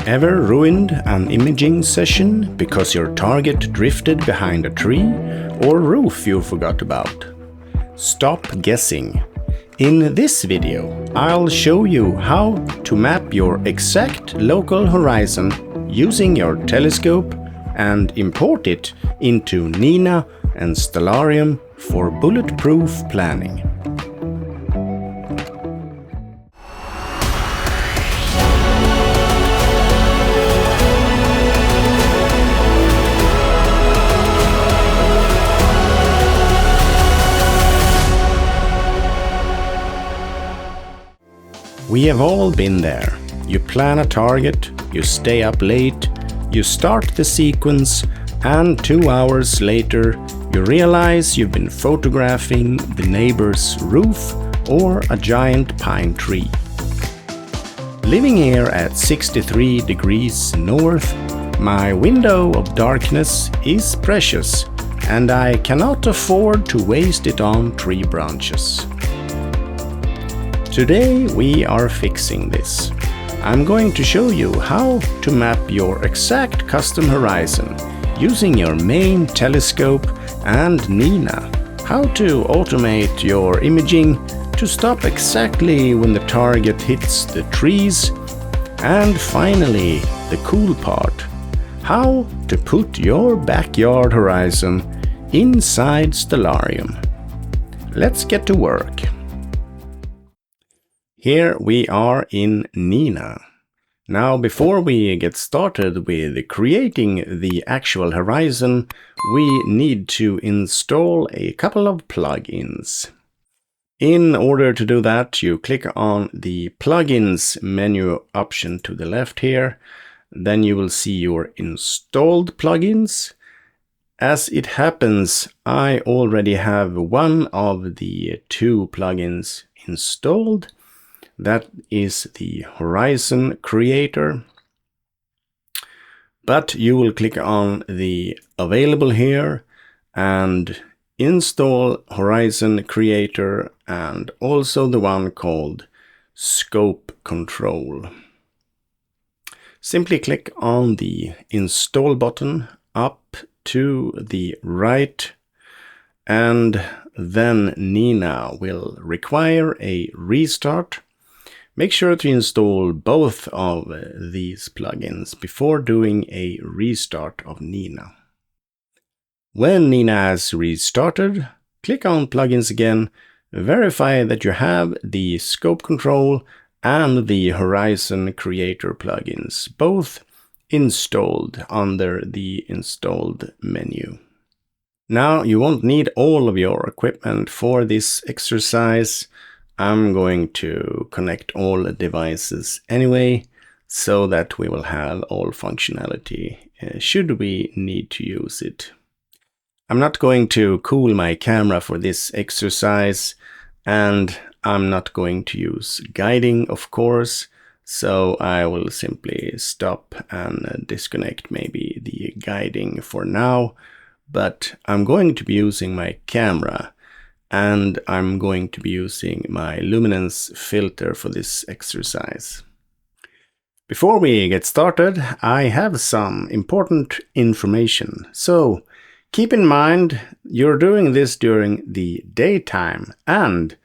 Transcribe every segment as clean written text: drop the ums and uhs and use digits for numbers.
Ever ruined an imaging session because your target drifted behind a tree or roof you forgot about? Stop guessing. In this video, I'll show you how to map your exact local horizon using your telescope and import it into N.I.N.A and Stellarium for bulletproof planning. We have all been there. You plan a target, you stay up late, you start the sequence, and 2 hours later you realize you've been photographing the neighbor's roof or a giant pine tree. Living here at 63 degrees north, my window of darkness is precious, and I cannot afford to waste it on tree branches. Today we are fixing this. I'm going to show you how to map your exact custom horizon using your main telescope and N.I.N.A, how to automate your imaging to stop exactly when the target hits the trees, and finally the cool part, how to put your backyard horizon inside Stellarium. Let's get to work. Here we are in N.I.N.A. Now, before we get started with creating the actual horizon, we need to install a couple of plugins. In order to do that, you click on the plugins menu option to the left here. Then you will see your installed plugins. As it happens, I already have one of the two plugins installed. That is the Horizon Creator. But you will click on the available here and install Horizon Creator and also the one called Scope Control. Simply click on the install button up to the right, and then N.I.N.A will require a restart. Make sure to install both of these plugins before doing a restart of N.I.N.A. When N.I.N.A has restarted, click on Plugins again, verify that you have the Scope Control and the Horizon Creator plugins, both installed under the Installed menu. Now, you won't need all of your equipment for this exercise. I'm going to connect all devices anyway, so that we will have all functionality should we need to use it. I'm not going to cool my camera for this exercise, and I'm not going to use guiding, of course, so I will simply stop and disconnect maybe the guiding for now, but I'm going to be using my camera. And I'm going to be using my luminance filter for this exercise. Before we get started, I have some important information. So keep in mind you're doing this during the daytime, and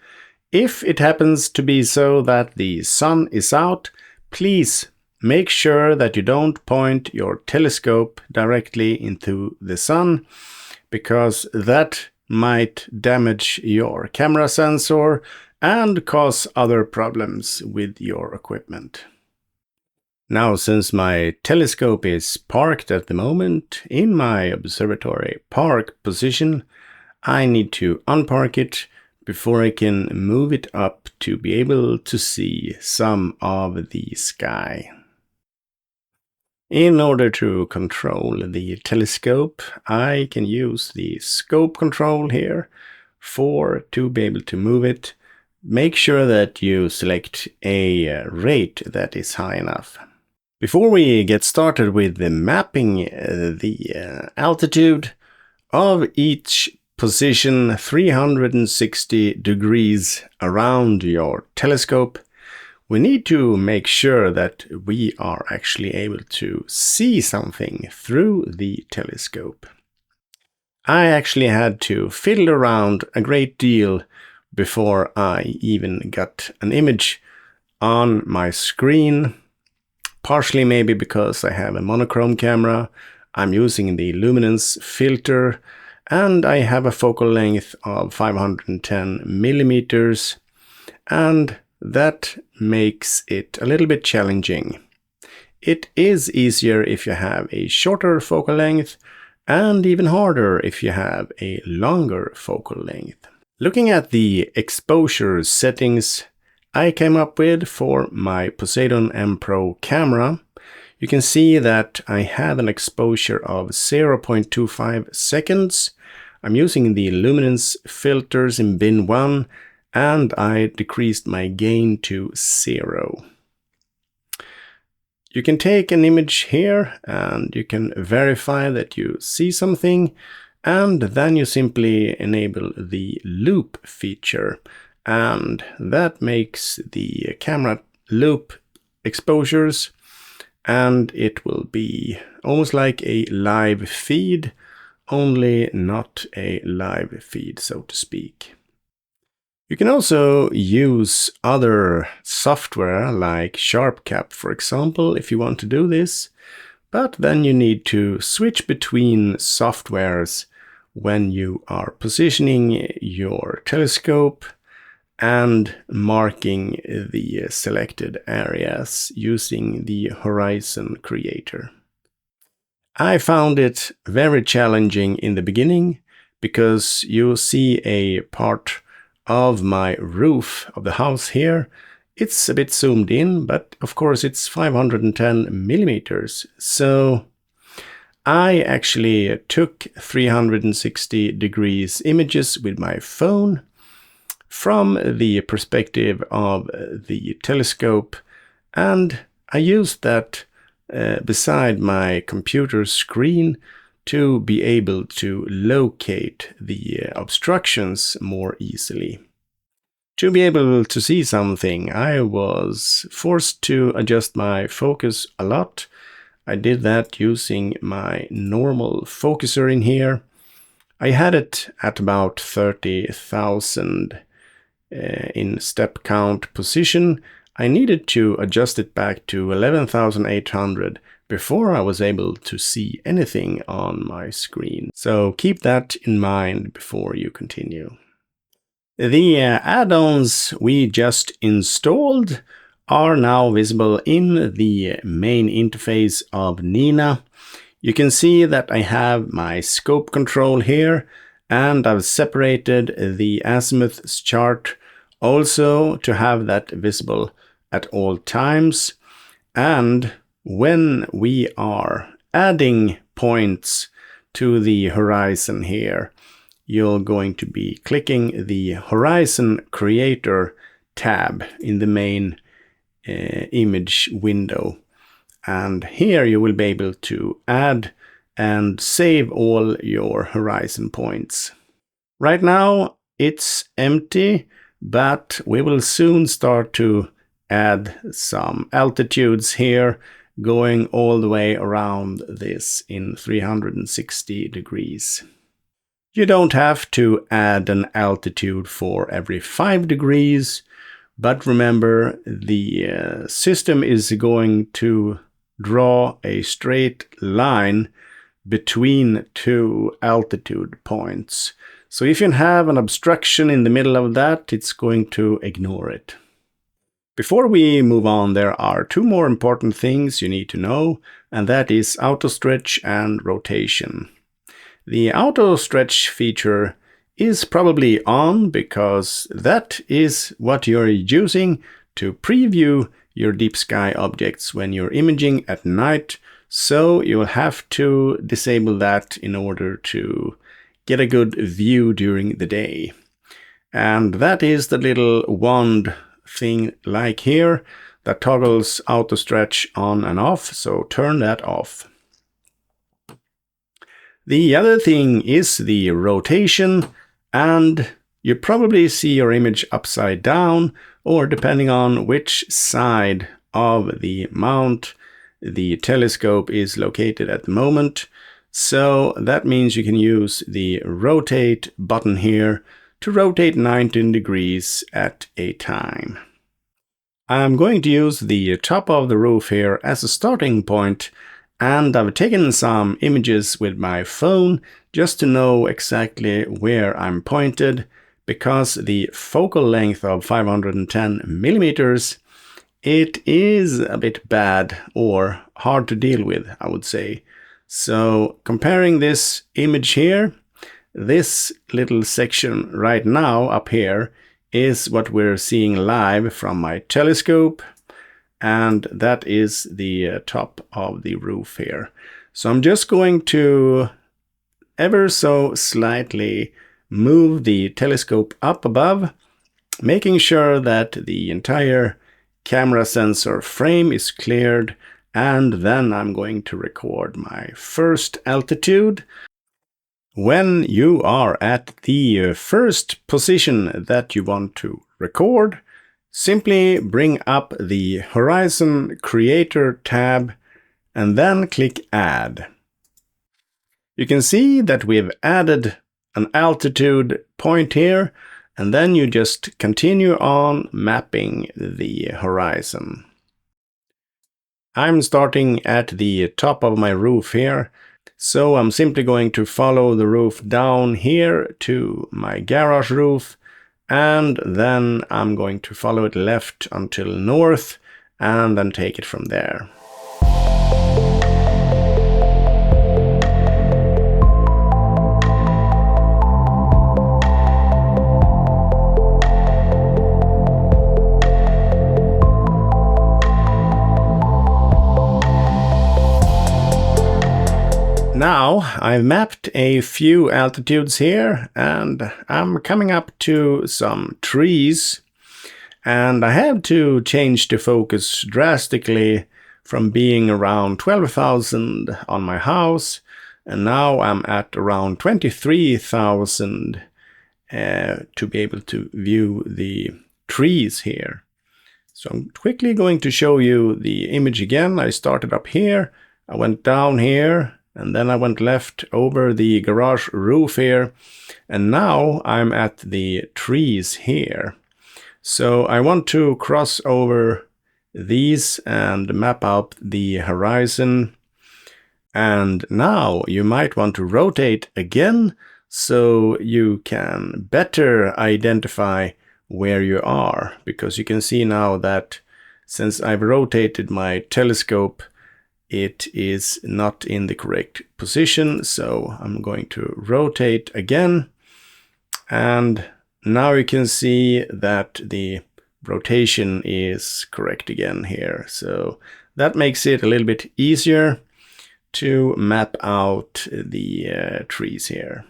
if it happens to be so that the sun is out, please make sure that you don't point your telescope directly into the sun, because that might damage your camera sensor and cause other problems with your equipment. Now, since my telescope is parked at the moment in my observatory park position, I need to unpark it before I can move it up to be able to see some of the sky. In order to control the telescope, I can use the scope control here to be able to move it. Make sure that you select a rate that is high enough. Before we get started with the mapping the altitude of each position 360 degrees around your telescope, we need to make sure that we are actually able to see something through the telescope. I actually had to fiddle around a great deal before I even got an image on my screen, partially maybe because I have a monochrome camera, I'm using the luminance filter, and I have a focal length of 510 millimeters, and that makes it a little bit challenging. It is easier if you have a shorter focal length, and even harder if you have a longer focal length. Looking at the exposure settings I came up with for my Poseidon M Pro camera, you can see that I have an exposure of 0.25 seconds. I'm using the luminance filters in bin 1, and I decreased my gain to 0. You can take an image here and you can verify that you see something, and then you simply enable the loop feature, and that makes the camera loop exposures, and it will be almost like a live feed, only not a live feed, so to speak. You can also use other software like SharpCap, for example, if you want to do this, but then you need to switch between softwares when you are positioning your telescope and marking the selected areas using the Horizon Creator. I found it very challenging in the beginning because you see a part of my roof of the house here. It's a bit zoomed in, but of course it's 510 millimeters. So I actually took 360 degrees images with my phone from the perspective of the telescope, and I used that beside my computer screen to be able to locate the obstructions more easily. To be able to see something, I was forced to adjust my focus a lot. I did that using my normal focuser in here. I had it at about 30,000 in step count position. I needed to adjust it back to 11,800 before I was able to see anything on my screen. So keep that in mind before you continue. The add-ons we just installed are now visible in the main interface of N.I.N.A. You can see that I have my scope control here, and I've separated the azimuth chart also to have that visible at all times. And when we are adding points to the horizon here, you're going to be clicking the Horizon Creator tab in the main image window. And here you will be able to add and save all your horizon points. Right now it's empty, but we will soon start to add some altitudes here, going all the way around this in 360 degrees. You don't have to add an altitude for every 5 degrees, but remember the system is going to draw a straight line between two altitude points. So if you have an obstruction in the middle of that, it's going to ignore it. Before we move on, there are two more important things you need to know, and that is auto stretch and rotation. The auto stretch feature is probably on because that is what you're using to preview your deep sky objects when you're imaging at night, so you'll have to disable that in order to get a good view during the day. And that is the little wand thing like here that toggles auto stretch on and off, so turn that off. The other thing is the rotation, and You probably see your image upside down, or depending on which side of the mount the telescope is located at the moment. So that means you can use the rotate button here to rotate 19 degrees at a time. I'm going to use the top of the roof here as a starting point, and I've taken some images with my phone just to know exactly where I'm pointed, because the focal length of 510 millimeters, it is a bit bad or hard to deal with, I would say. So comparing this image here, this little section right now up here is what we're seeing live from my telescope, and that is the top of the roof here. So I'm just going to ever so slightly move the telescope up above, making sure that the entire camera sensor frame is cleared, and then I'm going to record my first altitude. When you are at the first position that you want to record, simply bring up the Horizon Creator tab and then click Add. You can see that we've added an altitude point here, and then you just continue on mapping the horizon. I'm starting at the top of my roof here, so I'm simply going to follow the roof down here to my garage roof, and then I'm going to follow it left until north, and then take it from there. Now I've mapped a few altitudes here, and I'm coming up to some trees, and I have to change the focus drastically from being around 12,000 on my house, and now I'm at around 23,000 to be able to view the trees here. So I'm quickly going to show you the image again. I started up here, I went down here, and then I went left over the garage roof here, and now I'm at the trees here. So I want to cross over these and map out the horizon. And now you might want to rotate again so you can better identify where you are, because you can see now that since I've rotated my telescope, it is not in the correct position. So I'm going to rotate again, and now you can see that the rotation is correct again here. So that makes it a little bit easier to map out the trees here.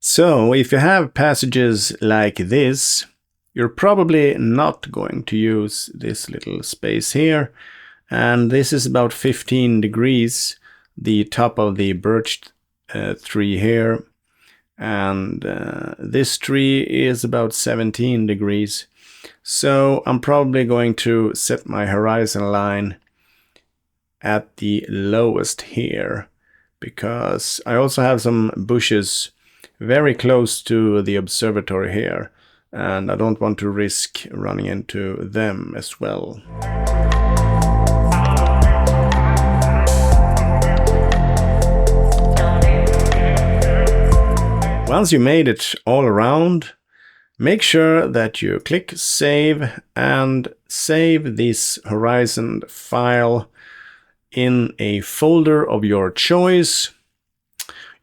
So if you have passages like this, you're probably not going to use this little space here. And this is about 15 degrees, the top of the birch tree here. And this tree is about 17 degrees. So I'm probably going to set my horizon line at the lowest here, because I also have some bushes very close to the observatory here, and I don't want to risk running into them as well. Once you made it all around, make sure that you click Save and save this horizon file in a folder of your choice.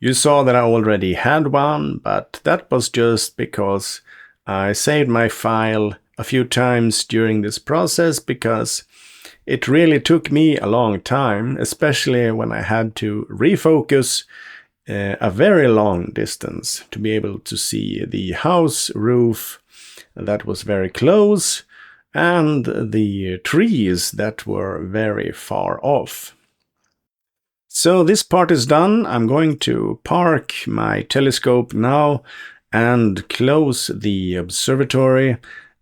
You saw that I already had one, but that was just because I saved my file a few times during this process, because it really took me a long time, especially when I had to refocus a very long distance to be able to see the house roof that was very close and the trees that were very far off. So this part is done. I'm going to park my telescope now and close the observatory,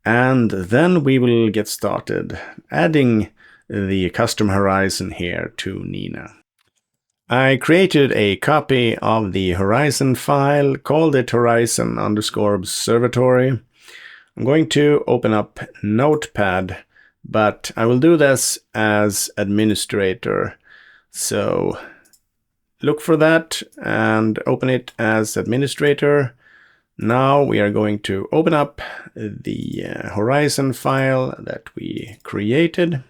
and then we will get started adding the custom horizon here to N.I.N.A. I created a copy of the horizon file, called it horizon_observatory. I'm going to open up Notepad, but I will do this as administrator. So look for that and open it as administrator. Now we are going to open up the horizon file that we created.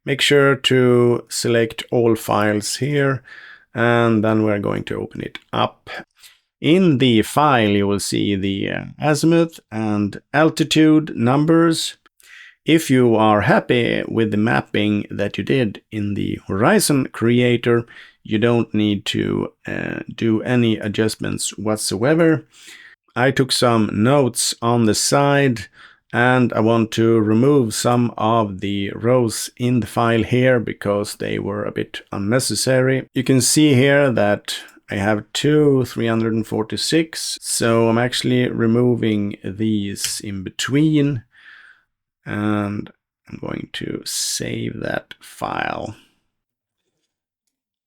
Make sure to select all files here, and then we're going to open it up. In the file you will see the azimuth and altitude numbers. If you are happy with the mapping that you did in the Horizon Creator, you don't need to do any adjustments whatsoever. I took some notes on the side, and I want to remove some of the rows in the file here because they were a bit unnecessary. You can see here that I have 346, so I'm actually removing these in between, and I'm going to save that file.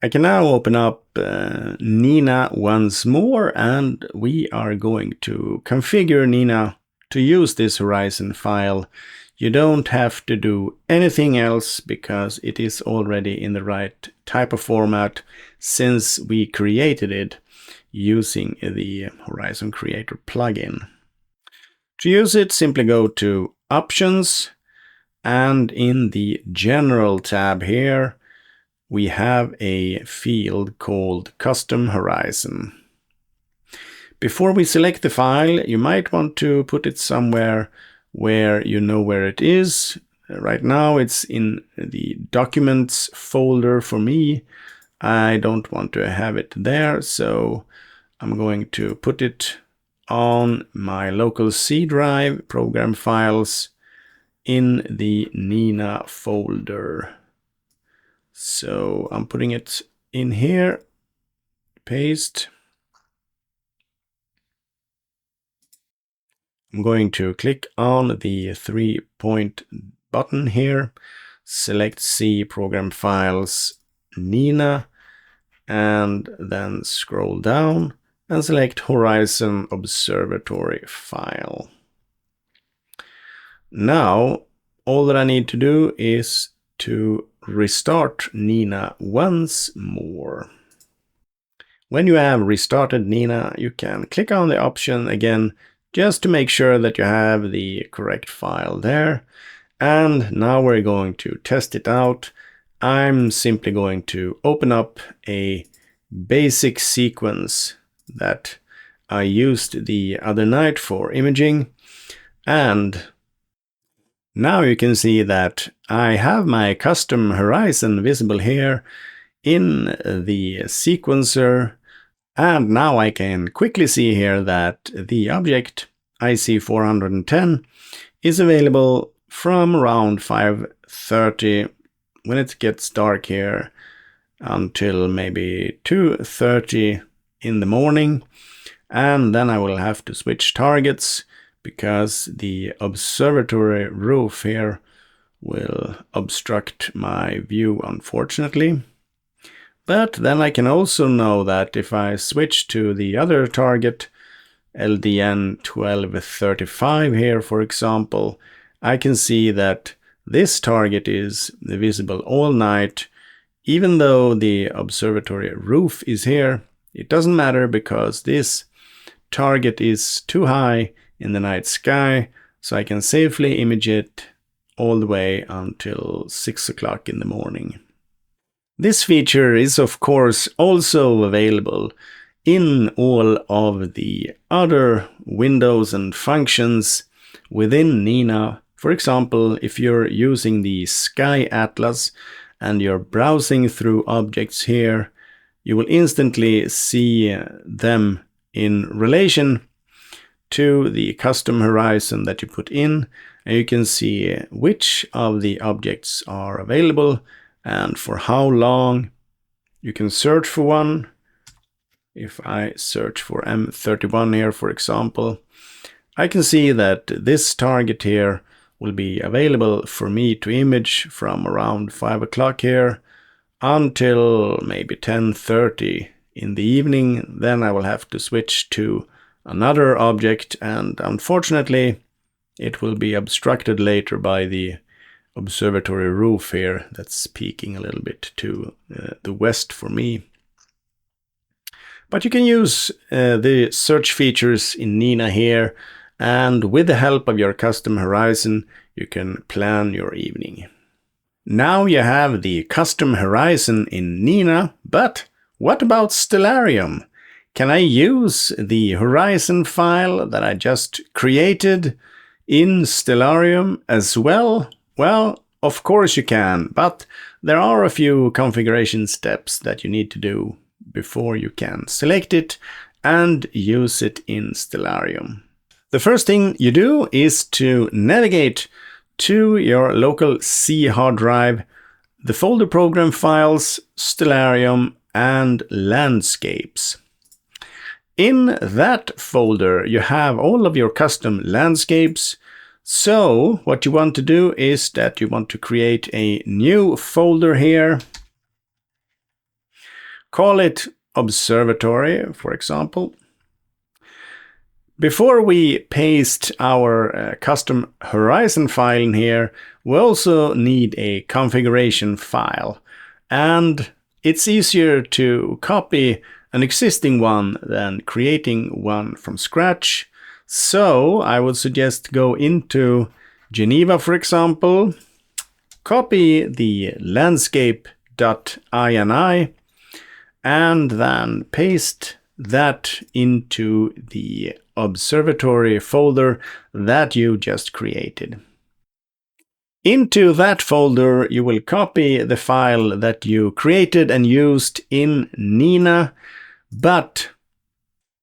I can now open up N.I.N.A once more, and we are going to configure N.I.N.A to use this horizon file. You don't have to do anything else because it is already in the right type of format since we created it using the Horizon Creator plugin. To use it, simply go to Options, and in the General tab here we have a field called Custom Horizon. Before we select the file, you might want to put it somewhere where you know where it is. Right now it's in the Documents folder for me. I don't want to have it there, so I'm going to put it on my local C drive, Program Files, in the N.I.N.A folder. So I'm putting it in here, paste. I'm going to click on the 3-point button here, select C, Program Files, N.I.N.A, and then scroll down and select Horizon Observatory File. Now, all that I need to do is to restart N.I.N.A once more. When you have restarted N.I.N.A, you can click on the option again just to make sure that you have the correct file there. And now we're going to test it out. I'm simply going to open up a basic sequence that I used the other night for imaging, and now you can see that I have my custom horizon visible here in the sequencer. And now I can quickly see here that the object IC410 is available from around 5:30 when it gets dark here until maybe 2:30 in the morning. And then I will have to switch targets because the observatory roof here will obstruct my view, unfortunately. But then I can also know that if I switch to the other target, LDN 1235 here, for example, I can see that this target is visible all night. Even though the observatory roof is here, it doesn't matter because this target is too high in the night sky, so I can safely image it all the way until 6 o'clock in the morning. This feature is of course also available in all of the other windows and functions within N.I.N.A. For example, if you're using the Sky Atlas and you're browsing through objects here, you will instantly see them in relation to the custom horizon that you put in, and you can see which of the objects are available and for how long. You can search for one. If I search for M31 here, for example, I can see that this target here will be available for me to image from around 5 o'clock here until maybe 10:30 in the evening. Then I will have to switch to another object, and unfortunately it will be obstructed later by the observatory roof here that's peeking a little bit to the west for me. But you can use the search features in N.I.N.A here, and with the help of your custom horizon you can plan your evening. Now you have the custom horizon in N.I.N.A, but what about Stellarium? Can I use the horizon file that I just created in Stellarium as well? Well, of course you can, but there are a few configuration steps that you need to do before you can select it and use it in Stellarium. The first thing you do is to navigate to your local C hard drive, the folder program files, Stellarium, and landscapes. In that folder you have all of your custom landscapes. So what you want to do is that you want to create a new folder here. Call it Observatory, for example. Before we paste our custom horizon file in here, we also need a configuration file. And it's easier to copy an existing one than creating one from scratch. So I would suggest go into Geneva, for example, copy the landscape.ini, and then paste that into the observatory folder that you just created. Into that folder you will copy the file that you created and used in N.I.N.A, but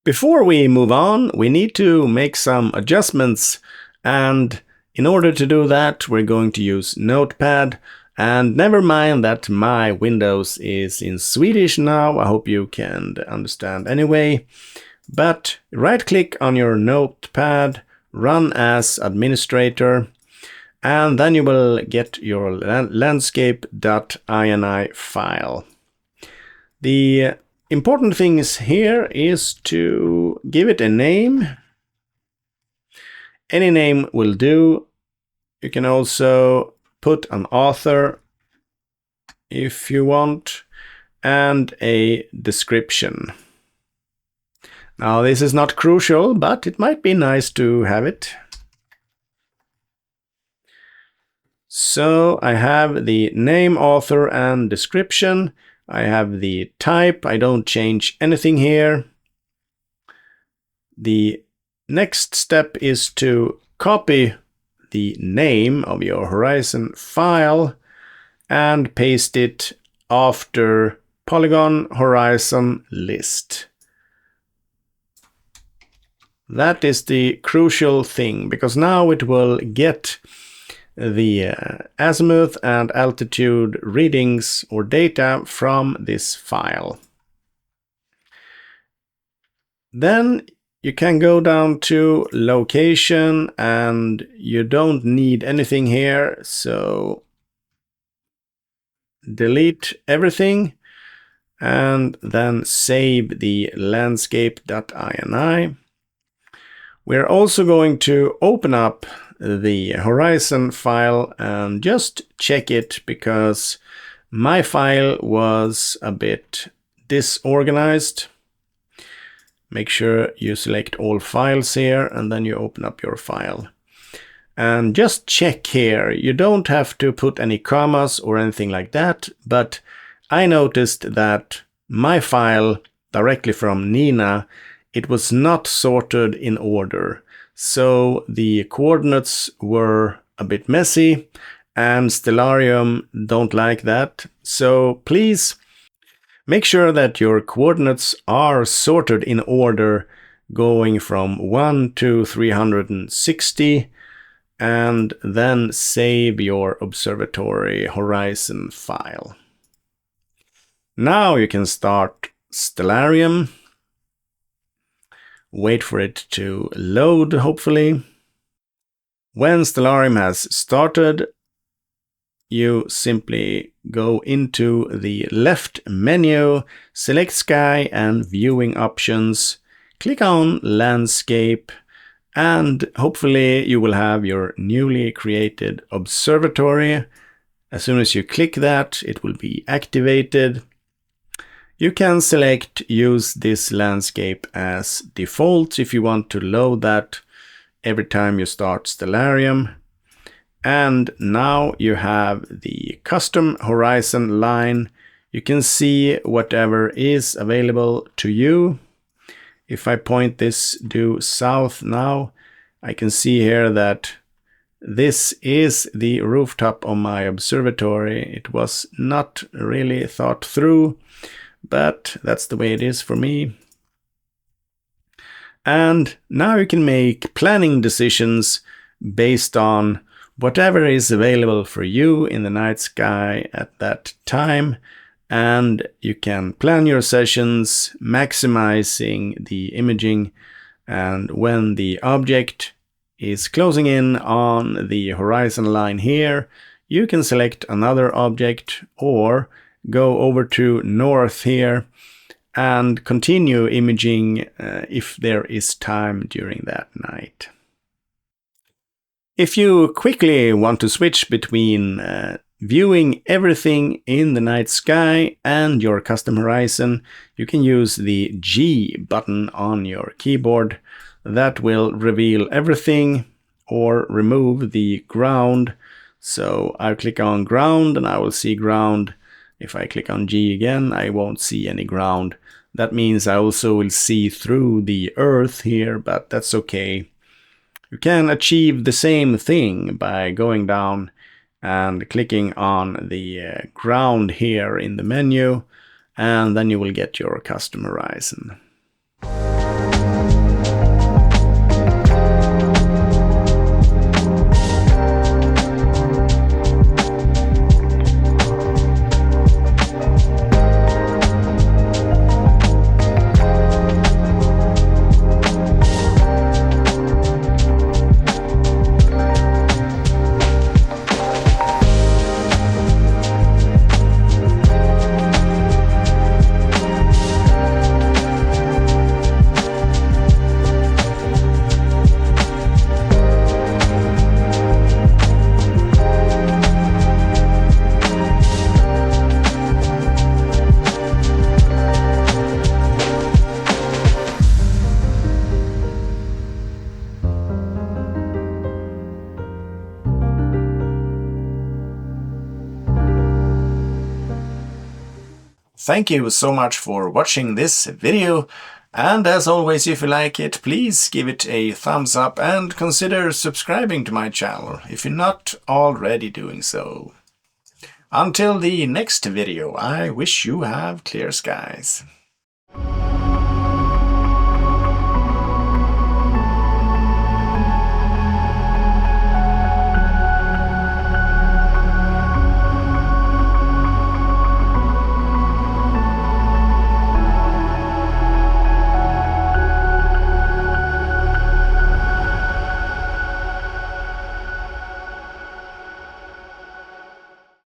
before we move on we need to make some adjustments, and in order to do that we're going to use Notepad. And never mind that my Windows is in Swedish now, I hope you can understand anyway. But right click on your Notepad, run as administrator, and then you will get your landscape.ini file. The important thing here is to give it a name. Any name will do. You can also put an author if you want, and a description. Now this is not crucial, but it might be nice to have it. So I have the name, author, and description. I have the type. I don't change anything here. The next step is to copy the name of your horizon file and paste it after polygon horizon list. That is the crucial thing, because now it will get the azimuth and altitude readings or data from this file. Then you can go down to location, and you don't need anything here, so delete everything and then save the landscape.ini. We're also going to open up the horizon file and just check it, because my file was a bit disorganized. Make sure you select all files here and then you open up your file. And just check here, you don't have to put any commas or anything like that, but I noticed that my file directly from N.I.N.A, it was not sorted in order. So the coordinates were a bit messy, and Stellarium don't like that. So please make sure that your coordinates are sorted in order, going from 1 to 360, and then save your observatory horizon file. Now you can start Stellarium. Wait for it to load, hopefully. When Stellarium has started, you simply go into the left menu, select Sky and Viewing Options, click on Landscape, and hopefully you will have your newly created observatory. As soon as you click that, it will be activated. You can select Use this landscape as default if you want to load that every time you start Stellarium. And now you have the custom horizon line. You can see whatever is available to you. If I point this due south now, I can see here that this is the rooftop of my observatory. It was not really thought through, but that's the way it is for me. And now you can make planning decisions based on whatever is available for you in the night sky at that time, and you can plan your sessions maximizing the imaging, and when the object is closing in on the horizon line here, you can select another object or go over to north here and continue imaging if there is time during that night. If you quickly want to switch between viewing everything in the night sky and your custom horizon, you can use the G button on your keyboard. That will reveal everything or remove the ground. So I'll click on ground and I will see ground. If I click on G again, I won't see any ground. That means I also will see through the earth here, but that's okay. You can achieve the same thing by going down and clicking on the ground here in the menu, and then you will get your custom horizon. Thank you so much for watching this video, and as always, if you like it, please give it a thumbs up and consider subscribing to my channel if you're not already doing so. Until the next video, I wish you have clear skies.